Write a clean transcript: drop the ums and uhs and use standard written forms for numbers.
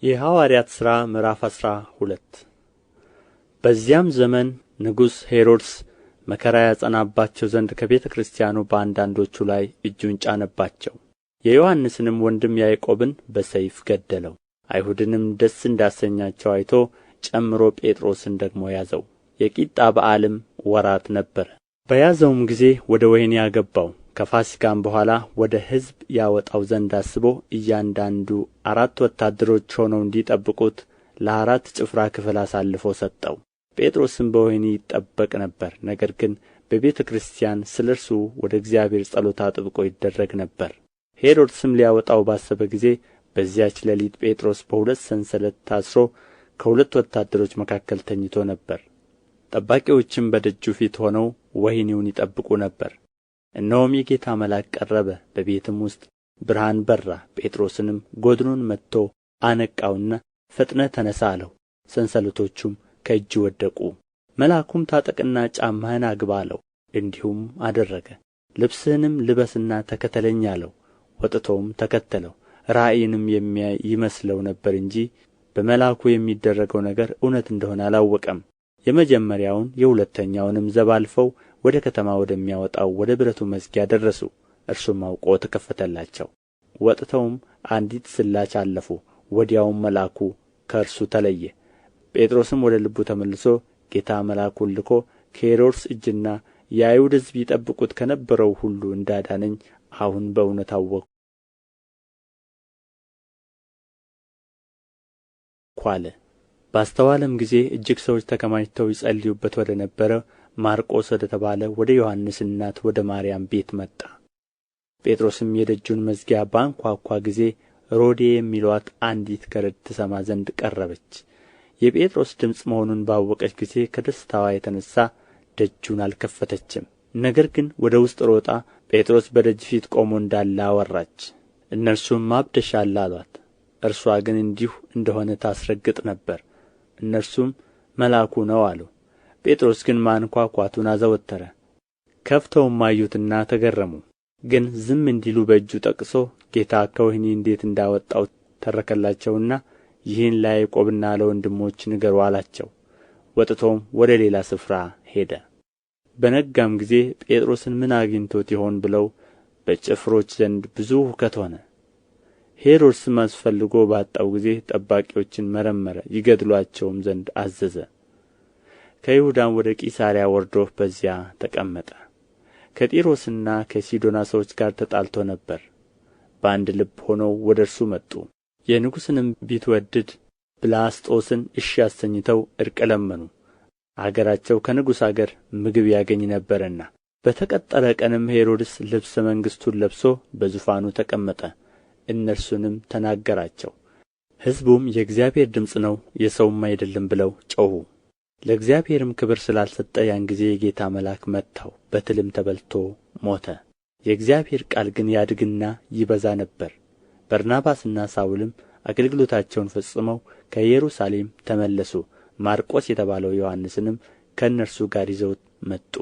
የሐዋርያት ሥራ ምዕራፍ 12 በዚያም ዘመን ንጉሥ ሄሮድስ መከራ ያጸናባቸው ዘንድ ከቤተ ክርስቲያኑ በአንዳንዶቹ ላይ እጁን ጫነባቸው። የዮሐንስንም ወንድም ያዕቆብን በሰይፍ ገደለው። አይሁድንም ደስ እንዳሰኛቸው አይቶ ጨምሮ ጴጥሮስን ደግሞ ያዘው። የቂጣ በዓልም ወራት ነበረ። በያዘውም ጊዜ ወደ ወህኒ አገባው። ከፋሲካም በኋላ ወደ ሕዝብ ያወጣው ዘንድ አስቦ እያንዳንዱ 4 ወታደሮች ሆነው እንዲጠብቁት ለአራት ጭፍራ ክፍል አሳልፎ ሰጠው። ጴጥሮስም በወህኒ ይጠበቅ ነበር። ነገር ግን በቤተ ክርስቲያን ስለ እርሱ ወደ እግዚአብሔር ጸሎት አጥብቆ ይደረግ ነበር። ሄሮድስም ሊያወጣው ባሰበ ጊዜ በዚያች ሌሊት ጴጥሮስ በሁለት ሰንሰለት ታስሮ ከሁለት ወታደሮች መካከል ተኝቶ ነበር። ጠባቂዎችም በደጁ ፊት ሆነው ወህኒውን ይጠብቁ ነበር። እነሆም የጌታ መልአክ ቀረበ፣ በቤትም ውስጥ ብርሃን በራ። ጴጥሮስንም ጎድኑን መትቶ አነቃውና ፈጥነህ ተነሣ አለው። ሰንሰለቶቹም ከእጁ ወደቁ። መልአኩም ታጠቅና ጫማህን አግባ አለው። እንዲሁም አደረገ። ልብስህንም ልበስና ተከተለኝ አለው። ወጥቶም ተከተለው። ራእይንም የሚያይ ይመስለው ነበር እንጂ በመልአኩ የሚደረገው ነገር እውነት እንደሆነ አላወቀም። የመጀመሪያውን የሁለተኛውንም ዘብ አልፈው ወደ ከተማ ወደሚያወጣው ወደ ብረቱ መዝጊያ ደረሱ። እርሱም አውቆ ተከፈተላቸው። ወጥተውም አንዲት ስላች አለፉ። ወዲያውም መልአኩ ከእርሱ ተለየ። ጴጥሮስም ወደ ልቡ ተመልሶ ጌታ መልአኩን ልኮ ከሄሮድስ እጅና የአይሁድ ሕዝብ ይጠብቁት ከነበረው ሁሉ እንዳዳነኝ አሁን በእውነት አወቅሁ አለ። ባስተዋለም ጊዜ እጅግ ሰዎች ተከማችተው ይጸልዩበት ወደ ነበረ ማርቆስ ወደ ተባለ ወደ ዮሐንስ እናት ወደ ማርያም ቤት መጣ። ጴጥሮስም የደጁን መዝጊያ ባንኳኳ ጊዜ ሮዴ የሚሉአት አንዲት ገረድ ትሰማ ዘንድ ቀረበች። የጴጥሮስ ድምፅ መሆኑን ባወቀች ጊዜ ከደስታዋ የተነሣ ደጁን አልከፈተችም። ነገር ግን ወደ ውስጥ ሮጣ ጴጥሮስ በደጅ ፊት ቆሞ እንዳለ አወራች። እነርሱም አብደሻል አሏት። እርሷ ግን እንዲሁ እንደሆነ ታስረግጥ ነበር። እነርሱም መልአኩ ነው አሉ። ጴጥሮስ ግን ማንኳኳቱን አዘወተረ። ከፍተውም አዩትና ተገረሙ። ግን ዝም እንዲሉ በእጁ ጠቅሶ ጌታ ከወህኒ እንዴት እንዳወጣው ተረከላቸውና ይህን ለያዕቆብና ለወንድሞች ንገሩ አላቸው። ወጥቶም ወደ ሌላ ስፍራ ሄደ። በነጋም ጊዜ ጴጥሮስን ምን አግኝቶት ይሆን ብለው በጭፍሮች ዘንድ ብዙ ሁከት ሆነ። ሄሮድስም አስፈልጎ ባጣው ጊዜ ጠባቂዎችን መረመረ፣ ይገድሉአቸውም ዘንድ አዘዘ። ከይሁዳም ወደ ቂሳርያ ወርዶ በዚያ ተቀመጠ። ከጢሮስና ከሲዶና ሰዎች ጋር ተጣልቶ ነበር። በአንድ ልብ ሆነው ወደ እርሱ መጡ። የንጉሥንም ቢትወደድ ብላስጦስን እሺ አሰኝተው ዕርቅ ለመኑ። አገራቸው ከንጉሥ አገር ምግብ ያገኝ ነበርና። በተቀጠረ ቀንም ሄሮድስ ልብሰ መንግሥቱን ለብሶ በዙፋኑ ተቀመጠ። እነርሱንም ተናገራቸው። ሕዝቡም የእግዚአብሔር ድምፅ ነው የሰውም አይደለም ብለው ጮኹ። ለእግዚአብሔርም ክብር ስላልሰጠ ያን ጊዜ የጌታ መልአክ መታው፣ በትልም ተበልቶ ሞተ። የእግዚአብሔር ቃል ግን ያድግና ይበዛ ነበር። በርናባስና ሳውልም አገልግሎታቸውን ፈጽመው ከኢየሩሳሌም ተመለሱ። ማርቆስ የተባለው ዮሐንስንም ከእነርሱ ጋር ይዘውት መጡ።